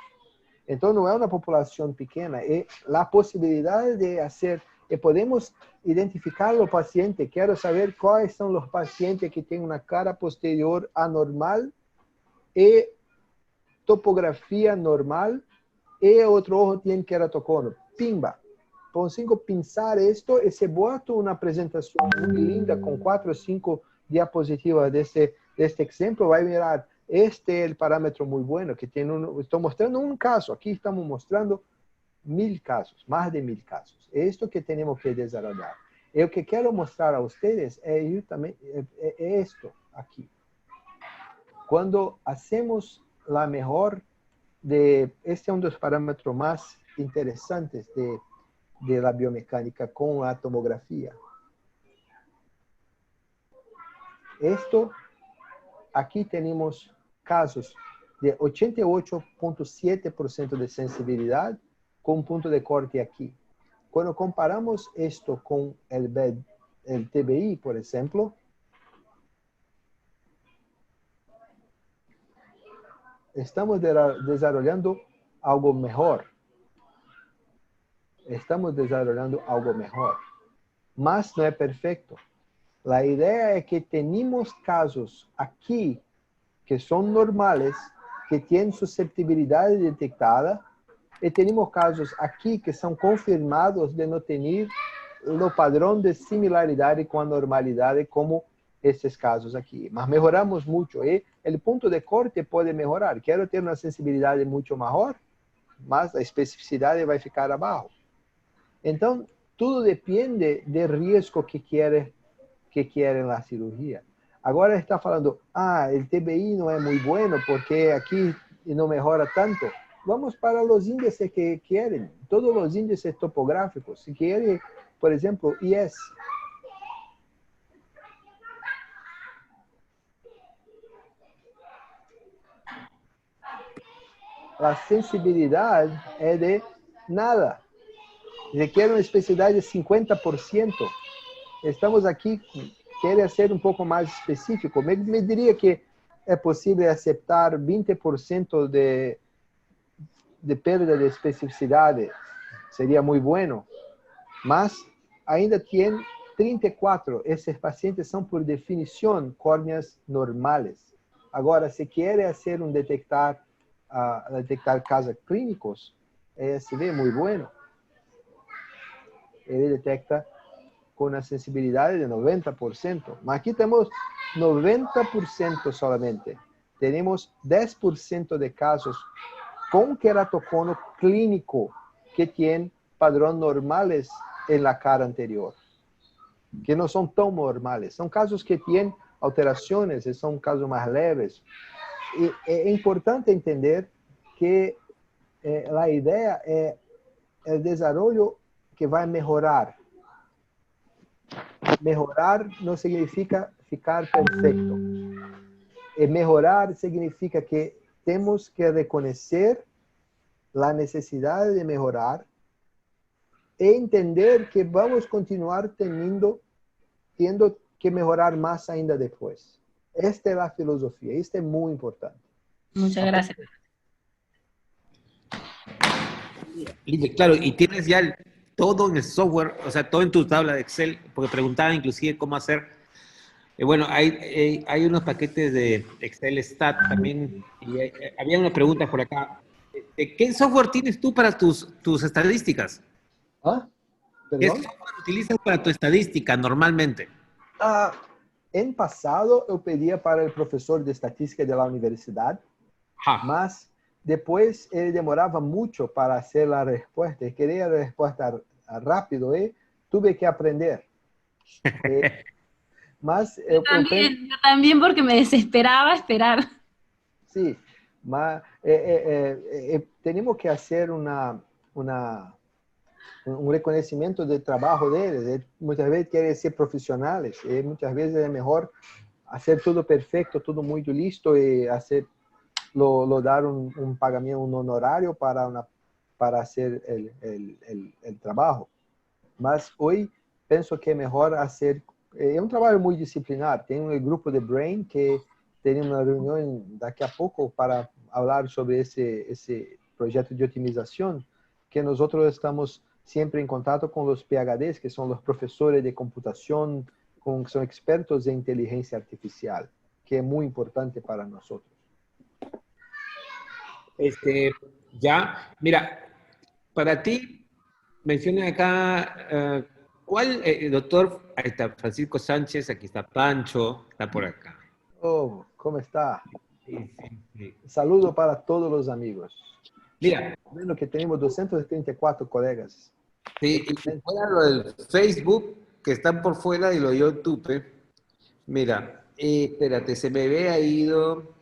Então, não é uma população pequena. E a possibilidade de fazer, e podemos identificar o paciente. Quero saber quais são os pacientes que têm uma cara posterior anormal e topografia normal e outro ojo tem queratocono. Pimba! Consigo pensar isto e se boto uma apresentação muito linda com 4 ou 5 diapositivas deste exemplo, vai mirar. Este es el parámetro muy bueno que tiene estoy mostrando un caso, aquí estamos mostrando 1000 casos, más de 1000 casos. Esto que tenemos que desarrollar. Y lo que quiero mostrar a ustedes es esto aquí. Cuando hacemos la mejor este es uno de los parámetros más interesantes de la biomecánica con la tomografía. Esto, aquí tenemos casos de 88.7% de sensibilidad con un punto de corte aquí. Cuando comparamos esto con el TBI, por ejemplo, estamos desarrollando algo mejor. Estamos desarrollando algo mejor. Mas no es perfecto. La idea es que tenemos casos aquí que son normales, que tienen susceptibilidad detectada, y tenemos casos aquí que son confirmados de no tener el padrón de similaridad con la normalidad como estos casos aquí. Mas mejoramos mucho y el punto de corte puede mejorar. Quiero tener una sensibilidad mucho mejor, mas la especificidad va a ficar abajo. Entonces, todo depende del riesgo que quiere la cirugía. Agora está falando, el TBI no es muy bueno porque aquí no mejora tanto. Vamos para los índices que quieren, todos los índices topográficos. Si quiere, por ejemplo, IS. La sensibilidad es de nada. Requiere una especificidad de 50%. Estamos aquí... Quiere ser un poco más específico. Me diría que es posible aceptar 20% de pérdida de especificidad. Sería muy bueno. Mas ainda tiene 34. Esos pacientes son por definición córneas normales. Ahora, si quiere hacer detectar casos clínicos, ESV muy bueno. Él detecta con una sensibilidad de 90%. Mas aquí tenemos 90% solamente. Tenemos 10% de casos con queratocono clínico que tienen padrón normales en la cara anterior, que no son tan normales. Son casos que tienen alteraciones y son casos más leves. Y es importante entender que la idea es el desarrollo que va a mejorar mejorar no significa ficar perfecto. Mejorar significa que tenemos que reconocer la necesidad de mejorar e entender que vamos a continuar teniendo que mejorar más ainda después. Esta es la filosofía, esto es muy importante. Muchas gracias. Y claro, y tienes ya todo en el software, o sea, todo en tu tabla de Excel, porque preguntaba inclusive cómo hacer. Bueno, hay unos paquetes de Excel Stat también, y había una pregunta por acá. ¿Qué software tienes tú para tus estadísticas? ¿Ah? ¿Qué ¿Perdón? software utilizas para tu estadística normalmente? En pasado, eu pedia para o professor de estatística da universidade, mas depois ele demorava muito para fazer a resposta. E queria a resposta rápido e tive que aprender. Mas yo también porque me desesperaba esperar. Sí, mas temos que fazer um reconhecimento do trabalho deles. Muitas vezes querem ser profissionais e muitas vezes é melhor fazer tudo perfeito, tudo muito listo e dar um pagamento, um honorário para fazer o trabalho. Mas hoje penso que é melhor fazer. É um trabalho muito disciplinar. Tem um grupo de Brain que tem uma reunião daqui a pouco para falar sobre esse projeto de otimização que nós estamos sempre em contato com os PhDs, que são os professores de computação, que são expertos em inteligência artificial, que é muito importante para nós. Mira, para ti, menciona acá, ¿cuál, doctor? Ahí está Francisco Sánchez, aquí está Pancho, está por acá. Oh, ¿cómo está? Sí. Saludo para todos los amigos. Mira, bueno que tenemos 234 colegas. Sí, y fuera lo del Facebook, que están por fuera, y lo de YouTube. Mira, espérate, se me había ido.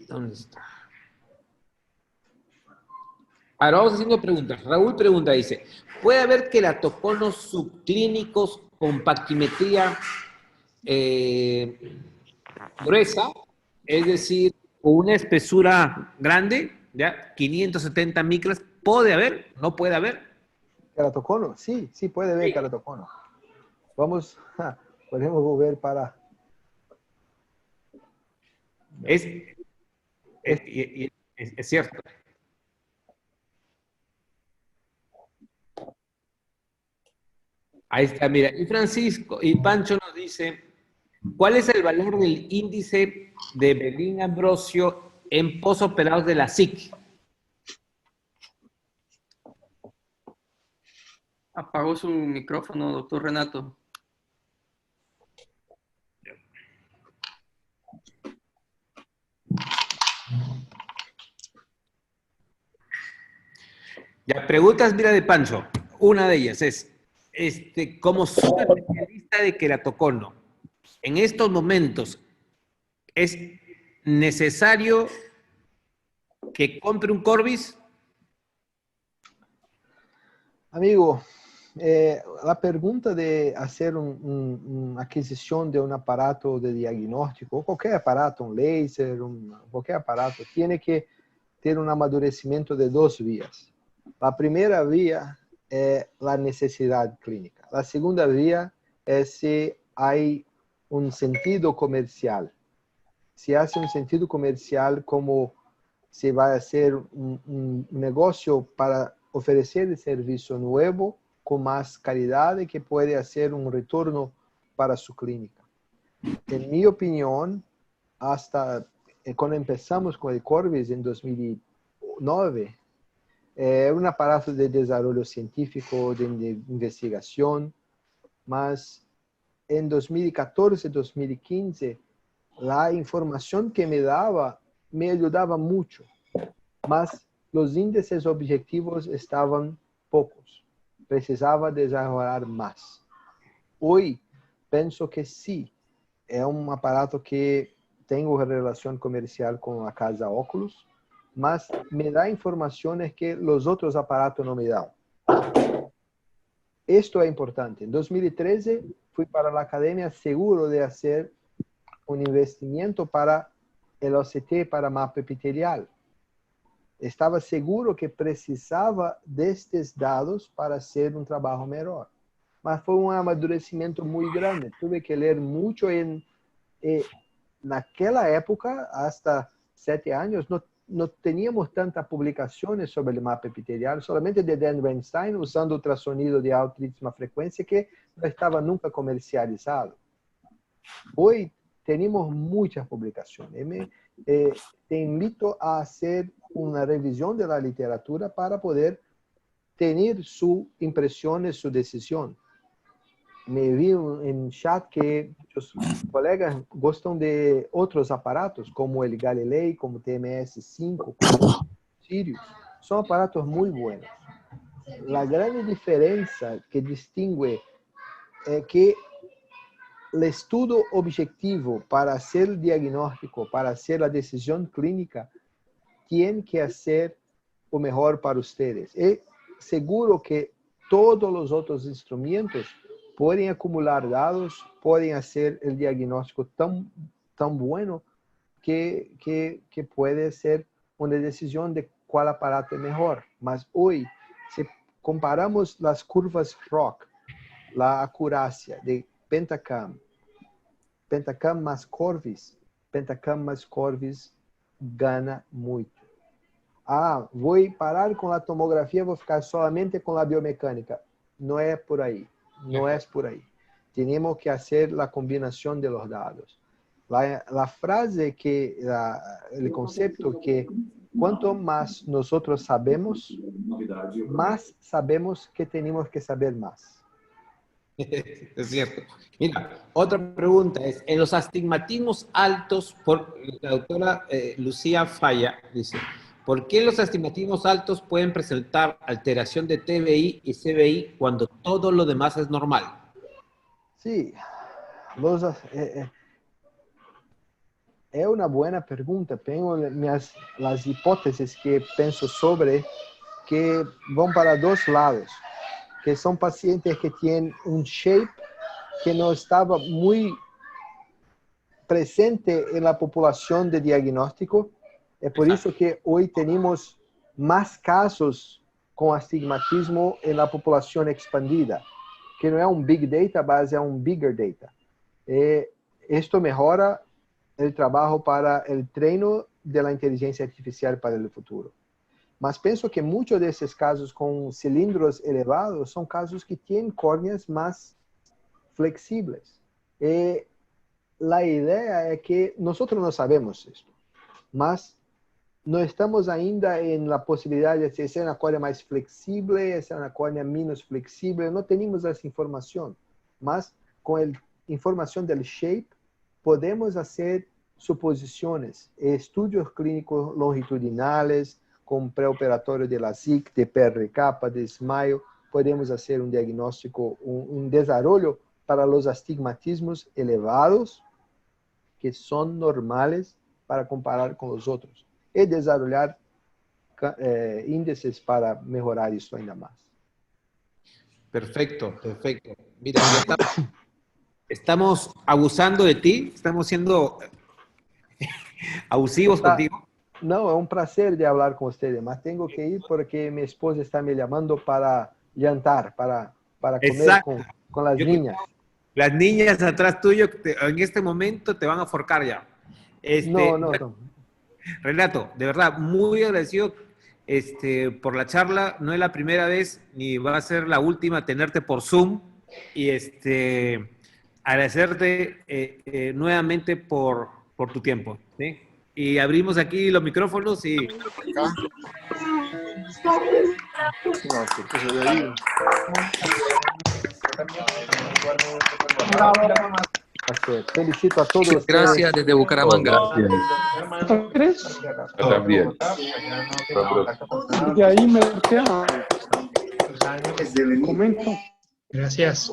¿Dónde está? Ahora vamos haciendo preguntas. Raúl pregunta, dice, ¿puede haber queratoconos subclínicos con paquimetría gruesa? Es decir, con una espesura grande, ¿ya? 570 micras. ¿Puede haber? ¿No puede haber? ¿Queratocono? Sí, puede haber queratocono. Podemos volver para... Es cierto. Ahí está, mira. Y Francisco y Pancho nos dice, ¿cuál es el valor del índice de Belin-Ambrosio en posoperados de la SIC? Apagó su micrófono, doctor Renato. Ya, preguntas, mira, de Pancho. Una de ellas es, como subespecialista de queratocono, en estos momentos, ¿es necesario que compre un Corbis? Amigo, la pregunta de hacer una adquisición de un aparato de diagnóstico, cualquier aparato, un láser, cualquier aparato, tiene que tener un amadurecimiento de dos vías. La primera vía es la necesidad clínica. La segunda vía es si hay un sentido comercial. Si hace un sentido comercial, como se va a hacer un negocio para ofrecer el servicio nuevo con más calidad y que puede hacer un retorno para su clínica. En mi opinión, hasta cuando empezamos con el Corbis en 2009, un aparato de desarrollo científico, de investigación, mas en 2014, 2015, la información que me daba me ayudaba mucho, mas los índices objetivos estaban pocos. Precisaba desarrollar más. Hoy pienso que sí, es un aparato que tengo relación comercial con la casa Oculus, mas me da informaciones que los otros aparatos no me dan. esto es importante. En 2013 fui para la academia seguro de hacer un investimiento para el OCT, para mapa epitelial. Estava seguro que precisava destes dados para ser um trabalho melhor. Mas foi um amadurecimento muito grande. Tive que ler muito naquela época, hasta 7 anos, não teníamos tantas publicações sobre o mapa epitelial, solamente de Dan Weinstein, usando ultrassonido de altíssima frequência, que não estava nunca comercializado. Hoje, temos muitas publicações. Te invito a hacer una revisión de la literatura para poder tener sus impresiones, su decisión. Me vi en chat que muchos colegas gustan de otros aparatos, como el Galilei, como TMS-5, como Sirius. Son aparatos muy buenos. La gran diferencia que distingue es que el estudio objetivo para hacer el diagnóstico, para hacer la decisión clínica, tiene que hacer o mejor para ustedes. Es seguro que todos los otros instrumentos pueden acumular dados, pueden hacer el diagnóstico tan bueno que puede ser una decisión de cuál aparato es mejor. Mas hoy, si comparamos las curvas ROC, la acurácia de Pentacam más Corvis, Pentacam más Corvis gana muito. Ah, vou parar com a tomografia, vou ficar solamente com a biomecânica. Não é por aí. Não é por aí. Temos que fazer a combinação de los dados. La frase que, el concepto que quanto mais nós sabemos, más sabemos que tenemos que saber más. Es cierto. Mira, otra pregunta es, en los astigmatismos altos, la doctora Lucía Falla dice, ¿por qué los astigmatismos altos pueden presentar alteración de TBI y CBI cuando todo lo demás es normal? Sí, es una buena pregunta. Tengo las hipótesis que pienso sobre que van para dos lados, que son pacientes que tienen un shape que no estaba muy presente en la población de diagnóstico. Es por eso que hoy tenemos más casos con astigmatismo en la población expandida, que no es un big data, mas es un bigger data. Esto mejora el trabajo para el treino de la inteligencia artificial para el futuro. Mas penso que muchos de esos casos con cilindros elevados son casos que tienen córneas más flexibles. La idea es que nosotros no sabemos esto, mas no estamos ainda en la posibilidad de si es una córnea más flexible, si es una córnea menos flexible, no tenemos esa información. Mas con la información del shape podemos hacer suposiciones, estudios clínicos longitudinales, con preoperatorio de LASIK, de PRK, de SMILE, podemos hacer un diagnóstico, un desarrollo para los astigmatismos elevados, que son normales para comparar con los otros, y desarrollar índices para mejorar esto ainda más. Perfecto, perfecto. Mira, ya estamos abusando de ti, estamos siendo abusivos contigo. No, es un placer de hablar con ustedes, mas tengo que ir porque mi esposa está me llamando para jantar, para comer con las niñas. Las niñas atrás tuyo en este momento te van a forcar ya. No. Renato, de verdad, muy agradecido por la charla. No es la primera vez ni va a ser la última tenerte por Zoom. Y agradecerte nuevamente por tu tiempo, ¿sí? Y abrimos aquí los micrófonos y... Felicito a todos. Gracias desde Bucaramanga. ¿Crees? Yo también. De ahí me comento. Gracias.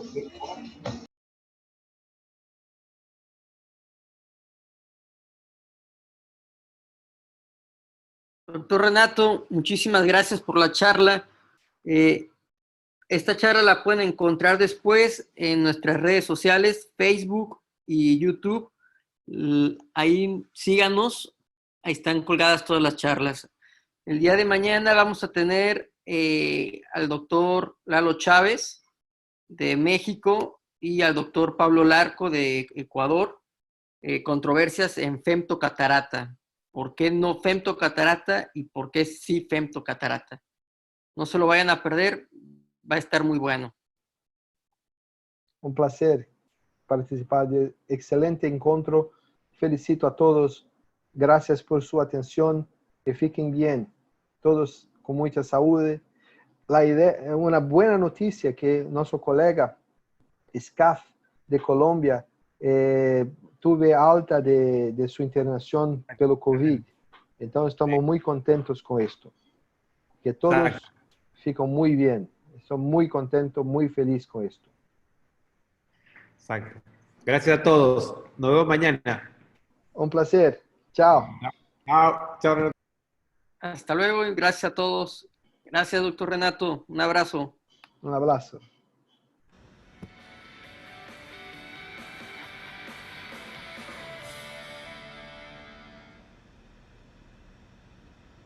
Doctor Renato, muchísimas gracias por la charla. esta charla la pueden encontrar después en nuestras redes sociales, Facebook y YouTube. Ahí síganos, ahí están colgadas todas las charlas. El día de mañana vamos a tener al doctor Lalo Chávez de México y al doctor Pablo Larco de Ecuador, controversias en femtocatarata. ¿Por qué no femtocatarata y por qué sí femtocatarata? No se lo vayan a perder, va a estar muy bueno. Un placer participar de excelente encuentro. Felicito a todos. Gracias por su atención. Que fiquen bien. Todos con mucha salud. La idea, una buena noticia que nuestro colega SCAF de Colombia tuve alta de su internación pelo COVID. Entonces estamos muy contentos con esto. Que todos fican muy bien. Estoy muy contento, muy feliz con esto. Exacto. Gracias a todos. Nos vemos mañana. Un placer. Chao. Chao. Chao. Hasta luego y gracias a todos. Gracias, doctor Renato. Un abrazo. Un abrazo.